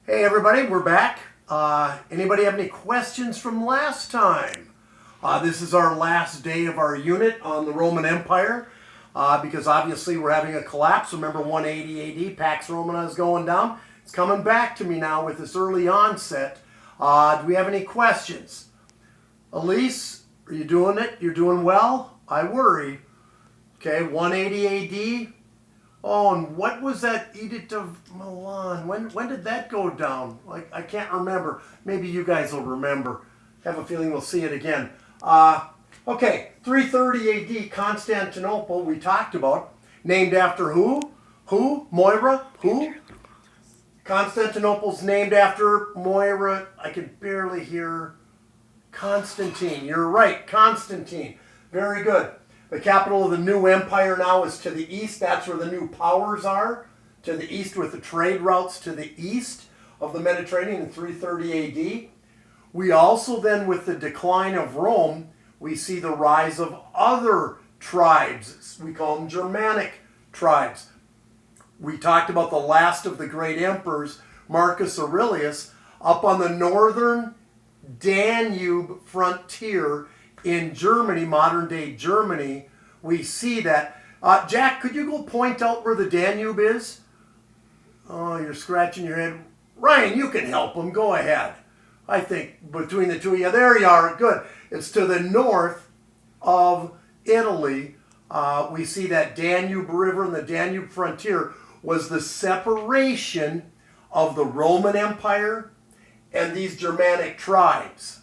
Hey everybody, we're back. Anybody have any questions from last time? This is our last day of our unit on the Roman Empire because obviously we're having a collapse. Remember 180 AD, Pax Romana is going down. It's coming back to me now with this early onset. Do we have any questions? Elise, are you doing it? You're doing well? I worry. Okay, 180 AD. Oh, and what was that Edict of Milan? When did that go down? Like, I can't remember. Maybe you guys will remember. I have a feeling we'll see it again. Okay, 330 AD, Constantinople, we talked about. Named after who? Who? Moira? Who? Constantinople's named after Moira. I can barely hear. Constantine. You're right, Constantine. Very good. The capital of the new empire now is to the east. That's where the new powers are. To the east with the trade routes to the east of the Mediterranean in 330 AD. We also then, with the decline of Rome, we see the rise of other tribes. We call them Germanic tribes. We talked about the last of the great emperors, Marcus Aurelius, up on the northern Danube frontier in Germany, modern day Germany. We see that. Jack, could you go point out where the Danube is? Oh, you're scratching your head. Ryan, you can help him. Go ahead. I think between the two of you, there you are. Good. It's to the north of Italy. We see that Danube River and the Danube frontier was the separation of the Roman Empire and these Germanic tribes.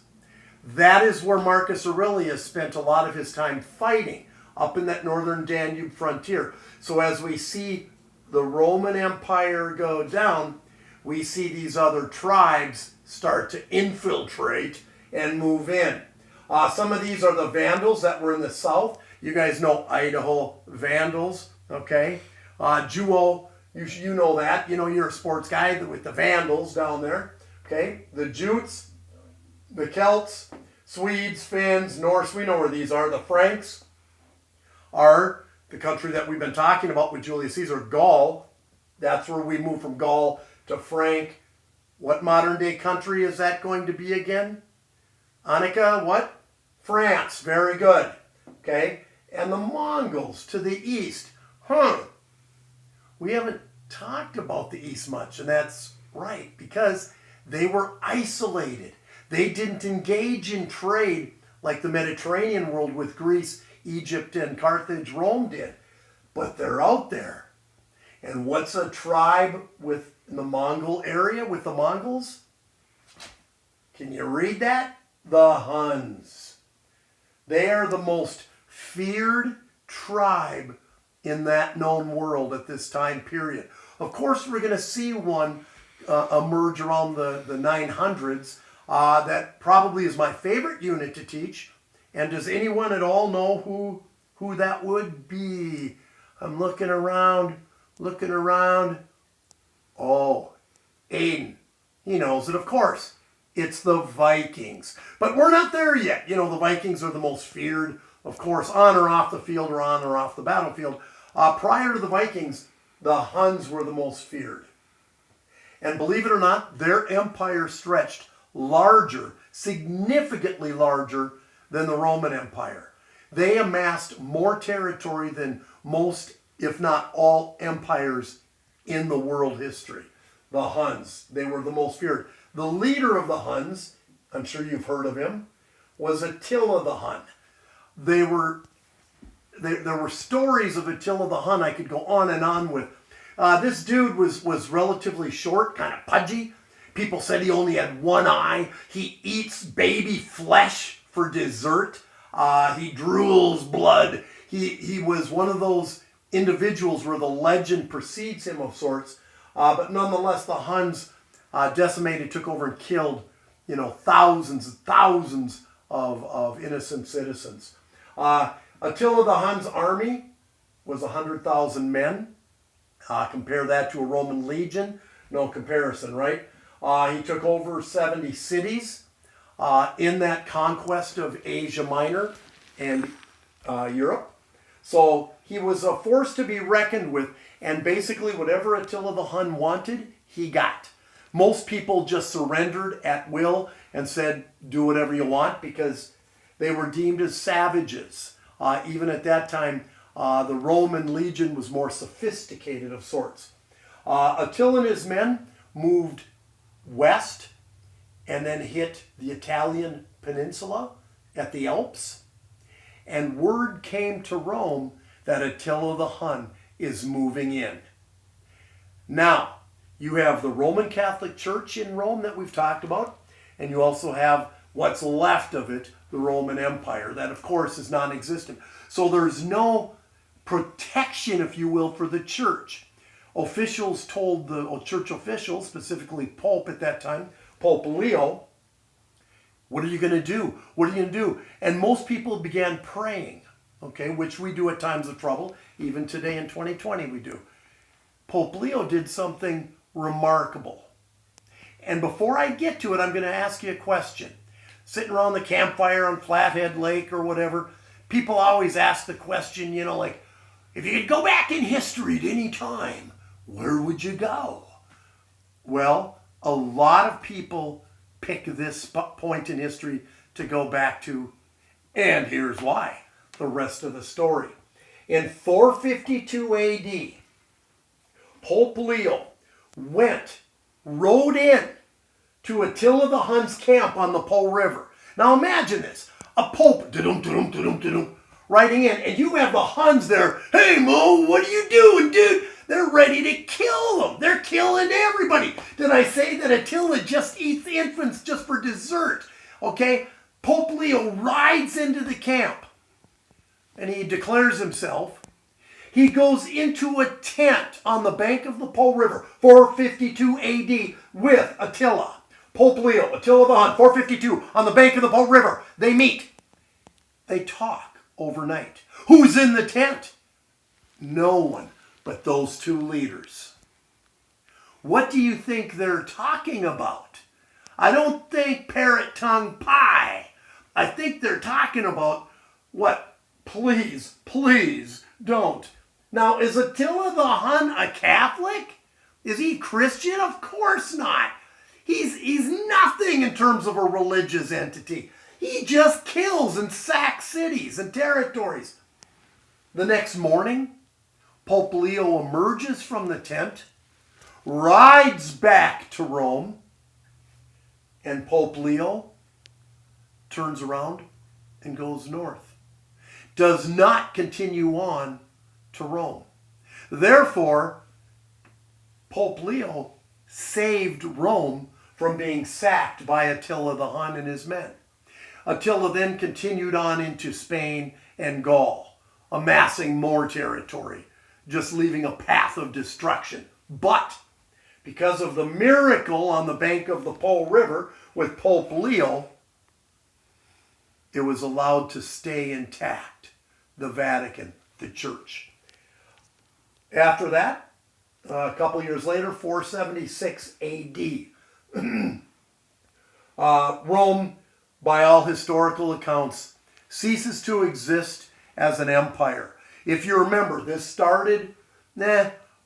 That is where Marcus Aurelius spent a lot of his time fighting, up in that northern Danube frontier. So as we see the Roman Empire go down, we see these other tribes start to infiltrate and move in. Some of these are the Vandals that were in the south. You guys know Idaho Vandals, okay? Juo, you know that. You know, you're a sports guy with the Vandals down there, okay? The Jutes, the Celts, Swedes, Finns, Norse, we know where these are. The Franks are the country that we've been talking about with Julius Caesar, Gaul. That's where we move from Gaul to Frank. What modern day country is that going to be again? Annika, what? France, very good. Okay, and the Mongols to the east. We haven't talked about the east much, and that's right, because they were isolated. They didn't engage in trade like the Mediterranean world with Greece, Egypt, and Carthage, Rome did. But they're out there. And what's a tribe with in the Mongol area with the Mongols? Can you read that? The Huns. They are the most feared tribe in that known world at this time period. Of course, we're going to see one emerge around the 900s. That probably is my favorite unit to teach. And does anyone at all know who that would be? I'm looking around. Oh, Aiden. He knows it, of course. It's the Vikings. But we're not there yet. You know, the Vikings are the most feared, of course, on or off the field or on or off the battlefield. Prior to the Vikings, the Huns were the most feared. And believe it or not, their empire stretched larger, significantly larger than the Roman Empire. They amassed more territory than most, if not all, empires in the world history. The Huns, they were the most feared. The leader of the Huns, I'm sure you've heard of him, was Attila the Hun. There were stories of Attila the Hun I could go on and on with. This dude was relatively short, kind of pudgy. People said he only had one eye. He eats baby flesh for dessert. He drools blood. He was one of those individuals where the legend precedes him of sorts. But nonetheless, the Huns decimated, took over, and killed, thousands and thousands of innocent citizens. Attila the Hun's army was 100,000 men. Compare that to a Roman legion. No comparison, right? He took over 70 cities in that conquest of Asia Minor and Europe. So he was a force to be reckoned with, and basically whatever Attila the Hun wanted, he got. Most people just surrendered at will and said, do whatever you want, because they were deemed as savages. Even at that time, the Roman legion was more sophisticated of sorts. Attila and his men moved west and then hit the Italian peninsula at the Alps. And word came to Rome that Attila the Hun is moving in. Now, you have the Roman Catholic Church in Rome that we've talked about, and you also have what's left of it, the Roman Empire, that of course is non-existent. So there's no protection, if you will, for the church. Officials told the church officials, specifically Pope at that time, Pope Leo, what are you going to do? What are you going to do? And most people began praying, okay, which we do at times of trouble. Even today in 2020 we do. Pope Leo did something remarkable. And before I get to it, I'm going to ask you a question. Sitting around the campfire on Flathead Lake or whatever, people always ask the question, you know, like, if you could go back in history at any time, where would you go? Well, a lot of people pick this point in history to go back to, and here's why. The rest of the story. In 452 AD, Pope Leo rode in to Attila the Hun's camp on the Po River. Now imagine this, a pope riding in, and you have the Huns there. Hey Mo, what are you doing, dude? They're ready to kill them. They're killing everybody. Did I say that Attila just eats infants just for dessert? Okay, Pope Leo rides into the camp and he declares himself. He goes into a tent on the bank of the Po River, 452 AD, with Attila. Pope Leo, Attila the Hun, 452, on the bank of the Po River. They meet. They talk overnight. Who's in the tent? No one but those two leaders. What do you think they're talking about? I don't think parrot tongue pie. I think they're talking about what? Please, please don't. Now, is Attila the Hun a Catholic? Is he Christian? Of course not. He's nothing in terms of a religious entity. He just kills and sacks cities and territories. The next morning, Pope Leo emerges from the tent, rides back to Rome, and Pope Leo turns around and goes north. Does not continue on to Rome. Therefore, Pope Leo saved Rome from being sacked by Attila the Hun and his men. Attila then continued on into Spain and Gaul, amassing more territory, just leaving a path of destruction. But because of the miracle on the bank of the Po River with Pope Leo, it was allowed to stay intact, the Vatican, the church. After that, a couple years later, 476 AD, Rome, by all historical accounts, ceases to exist as an empire. If you remember, this started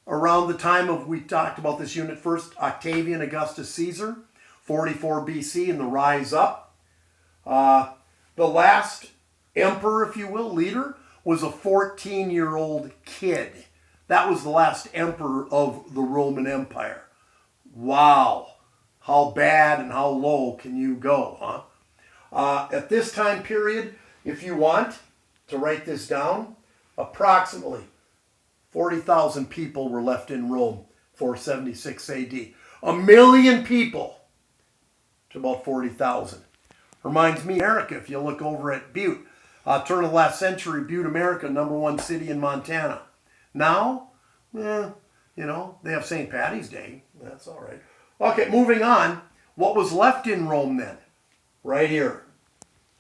around the time of, we talked about this unit first, Octavian Augustus Caesar, 44 BC, and the rise up. The last emperor, if you will, leader, was a 14-year-old kid. That was the last emperor of the Roman Empire. Wow. How bad and how low can you go, huh? At this time period, if you want to write this down, approximately 40,000 people were left in Rome, 476 AD. 1 million people to about 40,000. Reminds me of America, if you look over at Butte. Turn of the last century, Butte, America, #1 city in Montana. Now, you know, they have St. Patty's Day. That's all right. Okay, moving on. What was left in Rome then? Right here,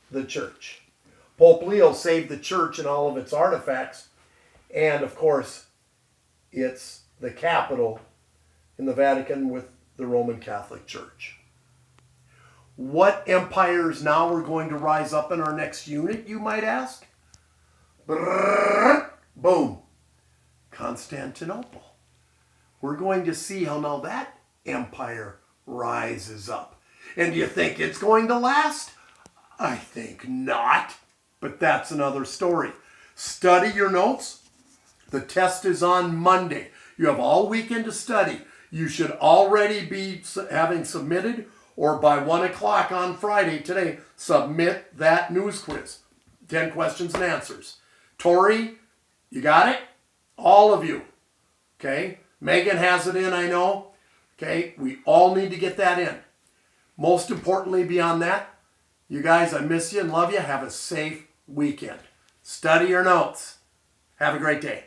the church. Pope Leo saved the church and all of its artifacts. And, of course, it's the capital in the Vatican with the Roman Catholic Church. What empires now are going to rise up in our next unit, you might ask? Brrr, boom. Constantinople. We're going to see how now that empire rises up. And do you think it's going to last? I think not, but that's another story. Study your notes. The test is on Monday. You have all weekend to study. You should already be having submitted, or by 1 o'clock on Friday today, submit that news quiz. 10 questions and answers. Tori, you got it? All of you. Okay? Megan has it in, I know. Okay? We all need to get that in. Most importantly, beyond that, you guys, I miss you and love you. Have a safe weekend. Study your notes. Have a great day.